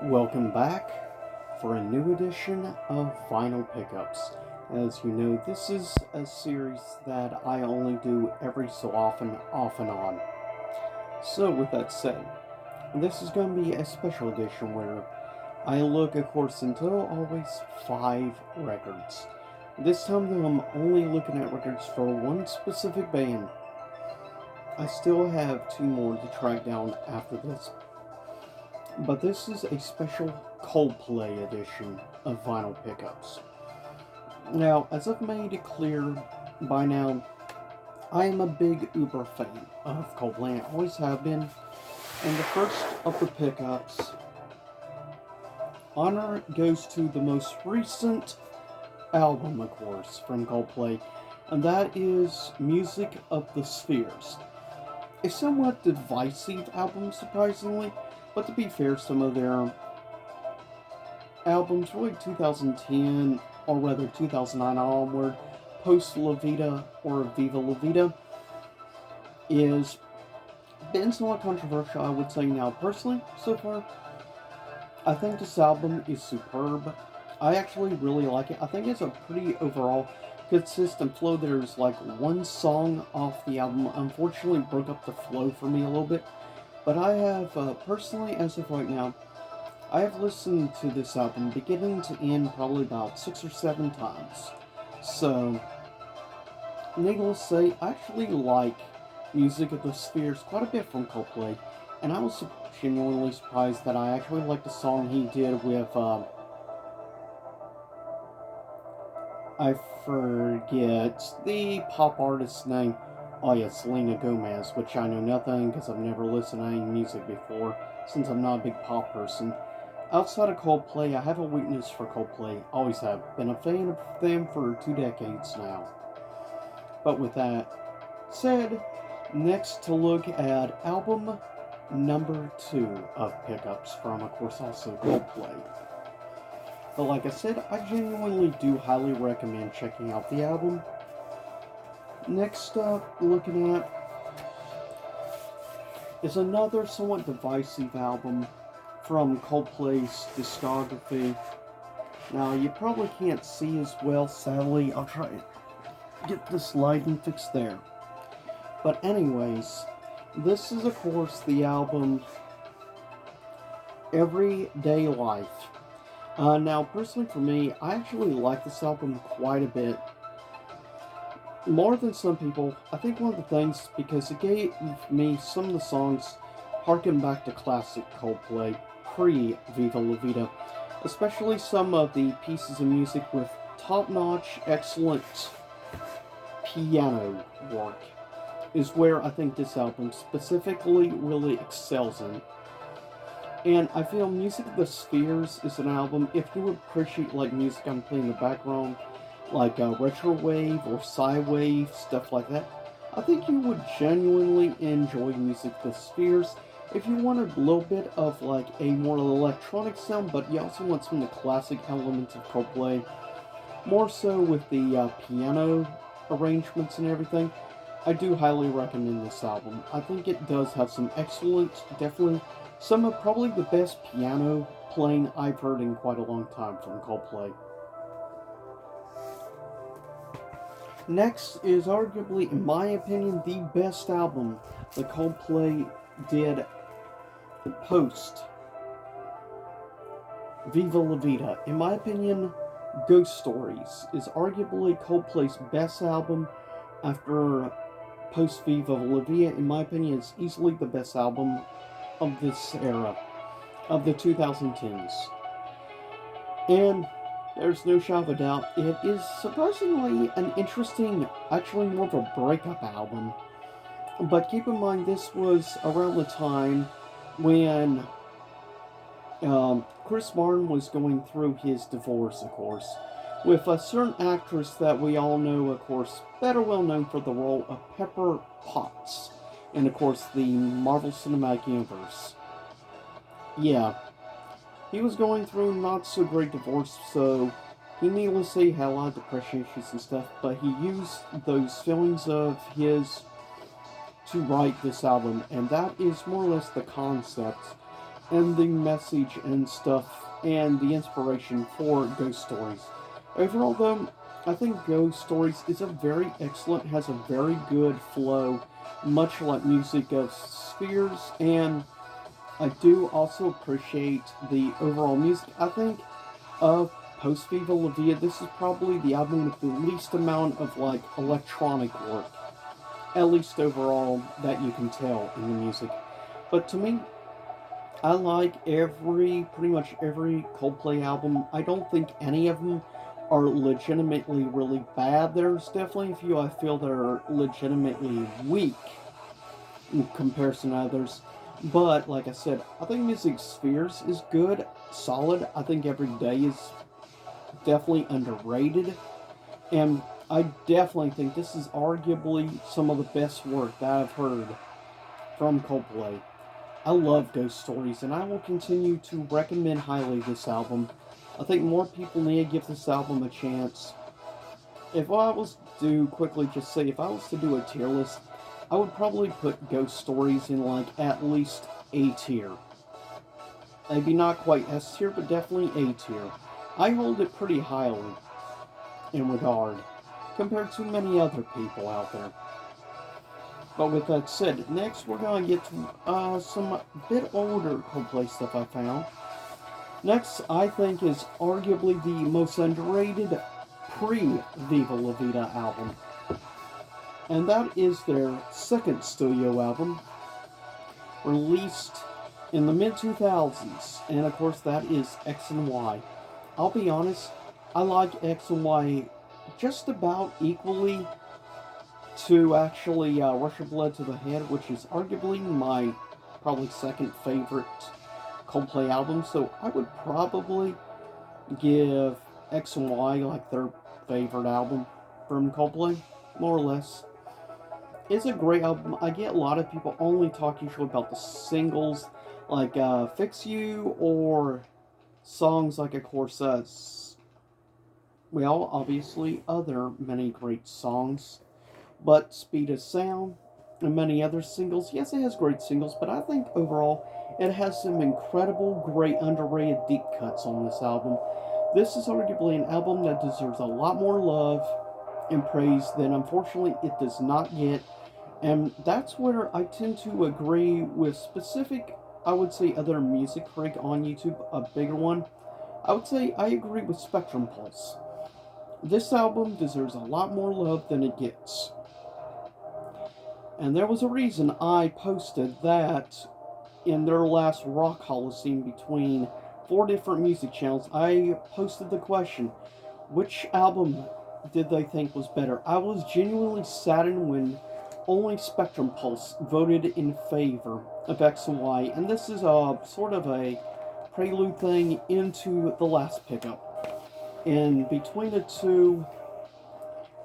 Welcome back for a new edition of Vinyl Pickups. As you know, this is a series that I only do every so often, off and on. So, with that said, this is going to be a special edition where I look, of course, into always 5 records. This time, though, I'm only looking at records for one specific band. I still have 2 more to track down after this, but this is a special Coldplay edition of Vinyl Pickups. Now, as I've made it clear by now, I am a big Uber fan of Coldplay. I always have been. And the first of the pickups, honor goes to the most recent album, of course, from Coldplay, and that is Music of the Spheres. A somewhat divisive album, surprisingly, but to be fair, some of their albums, really 2010, or rather 2009 onward, post La Vida or Viva La Vida, is been somewhat controversial, I would say now personally, so far. I think this album is superb. I actually really like it. I think it's a pretty overall consistent flow. There's like one song off the album, unfortunately broke up the flow for me a little bit. But I have, personally, as of right now, I have listened to this album beginning to end probably about 6 or 7 times. So, needless to say, I actually like Music of the Spheres quite a bit from Coldplay, and I was genuinely surprised that I actually liked the song he did with, I forget the pop artist's name. Oh yeah, Selena Gomez, which I know nothing because I've never listened to any music before, since I'm not a big pop person. Outside of Coldplay, I have a weakness for Coldplay. Always have. Been a fan of them for 2 decades now. But with that said, next to look at album number 2 of pickups from, of course, also Coldplay. But like I said, I genuinely do highly recommend checking out the album. Next up, looking at is another somewhat divisive album from Coldplay's discography. Now, you probably can't see as well, sadly. I'll try to get this lighting fixed there. But anyways, this is of course the album Everyday Life. Now, personally for me, I actually like this album quite a bit. More than some people. I think one of the things, because it gave me some of the songs harken back to classic Coldplay, pre-Viva La Vida. Especially some of the pieces of music with top-notch, excellent piano work is where I think this album specifically really excels in. And I feel Music of the Spheres is an album, if you appreciate like music I'm playing in the background, like retro wave or psy wave, stuff like that, I think you would genuinely enjoy Music of the Spheres. If you want a little bit of like a more electronic sound, but you also want some of the classic elements of Coldplay, more so with the piano arrangements and everything, I do highly recommend this album. I think it does have some excellent, definitely some of probably the best piano playing I've heard in quite a long time from Coldplay. Next is arguably, in my opinion, the best album that Coldplay did post Viva La Vida. In my opinion, Ghost Stories is arguably Coldplay's best album after post Viva La Vida. In my opinion, it's easily the best album of this era, of the 2010s. And there's no shadow of a doubt, it is surprisingly an interesting, actually more of a breakup album. But keep in mind, this was around the time when Chris Martin was going through his divorce, of course, with a certain actress that we all know, of course, better well known for the role of Pepper Potts in, of course, the Marvel Cinematic Universe. Yeah, he was going through not so great divorce, so he needless to say had a lot of depression issues and stuff, but he used those feelings of his to write this album, and that is more or less the concept. and the message and stuff and the inspiration for Ghost Stories. Overall, though, I think Ghost Stories is a very excellent, has a very good flow, much like music of Spheres, and I do also appreciate the overall music. I think of Post Viva La Vida, this is probably the album with the least amount of like electronic work, at least overall that you can tell in the music. But to me, I like pretty much every Coldplay album. I don't think any of them are legitimately really bad. There's definitely a few I feel that are legitimately weak in comparison to others. But like I said, I think Music Spheres is good, solid. I think Every Day is definitely underrated. And I definitely think this is arguably some of the best work that I've heard from Coldplay. I love Ghost Stories, and I will continue to recommend highly this album. I think more people need to give this album a chance. If I was to quickly just say, if I was to do a tier list, I would probably put Ghost Stories in like at least A tier. Maybe not quite S tier, but definitely A tier. I hold it pretty highly in regard compared to many other people out there. But with that said, next we're going to get to some bit older Coldplay stuff I found. Next, I think is arguably the most underrated pre-Viva La Vida album. And that is their second studio album, released in the mid-2000s. And of course that is X and Y. I'll be honest, I like X and Y just about equally to actually Russia Blood to the Head, which is arguably my probably second favorite Coldplay album. So I would probably give X and Y like their favorite album from Coldplay, more or less. It's a great album. I get a lot of people only talk usually about the singles like Fix You or songs like, of course, well, obviously, other many great songs. But Speed of Sound and many other singles. Yes, it has great singles, but I think overall it has some incredible, great, underrated deep cuts on this album. This is arguably an album that deserves a lot more love and praise than unfortunately it does not get. And that's where I tend to agree with specific, I would say, other music critic on YouTube, a bigger one. I would say I agree with Spectrum Pulse. This album deserves a lot more love than it gets. And there was a reason I posted that in their last Rock Coliseum between 4 different music channels. I posted the question, which album did they think was better? I was genuinely saddened when only Spectrum Pulse voted in favor of X and Y, and this is a sort of a prelude thing into the last pickup. And between the two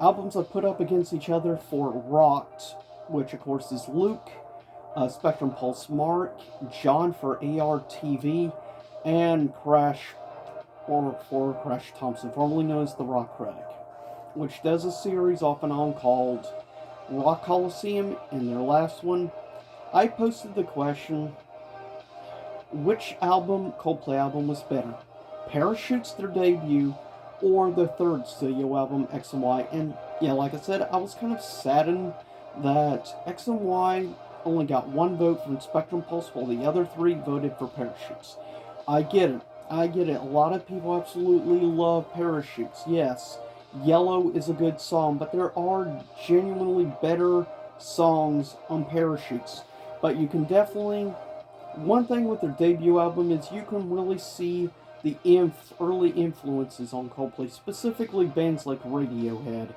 albums I put up against each other for Rot, which of course is Luke, Spectrum Pulse Mark, John for ARTV, and Crash, or for Crash Thompson, formerly known as the Rock Critic, which does a series off and on called Rock Coliseum. In their last one, I posted the question, which album, Coldplay album, was better? Parachutes, their debut, or the third studio album, X and Y? And yeah, like I said, I was kind of saddened that X and Y only got one vote from Spectrum Pulse while the other three voted for Parachutes. I get it. I get it. A lot of people absolutely love Parachutes. Yes, Yellow is a good song, but there are genuinely better songs on Parachutes. But you can definitely, one thing with their debut album is you can really see the early influences on Coldplay, specifically bands like Radiohead,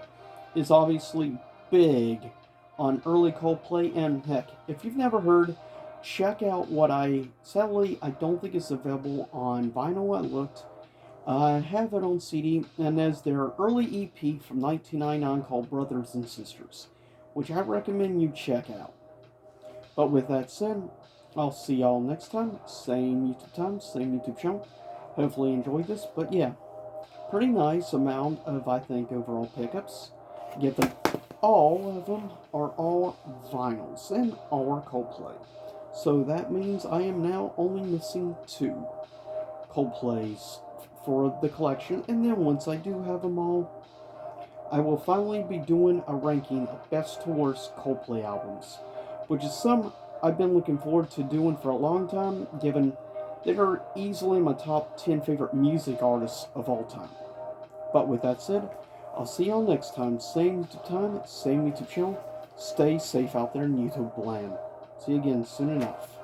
is obviously big on early Coldplay. And heck, if you've never heard, check out what sadly, I don't think it's available on vinyl. I looked. I have it on CD, and there's their early EP from 1999 called Brothers and Sisters, which I recommend you check out. But with that said, I'll see y'all next time, same YouTube channel. Hopefully you enjoyed this, but yeah, pretty nice amount of, I think, overall pickups. Get them, all of them are all vinyls and all are Coldplay. So that means I am now only missing two Coldplays for the collection, and then once I do have them all, I will finally be doing a ranking of best to worst Coldplay albums, which is some I've been looking forward to doing for a long time, given they are easily my top 10 favorite music artists of all time. But with that said, I'll see y'all next time. Same YouTube time, same YouTube channel. Stay safe out there in YouTube land. See you again soon enough.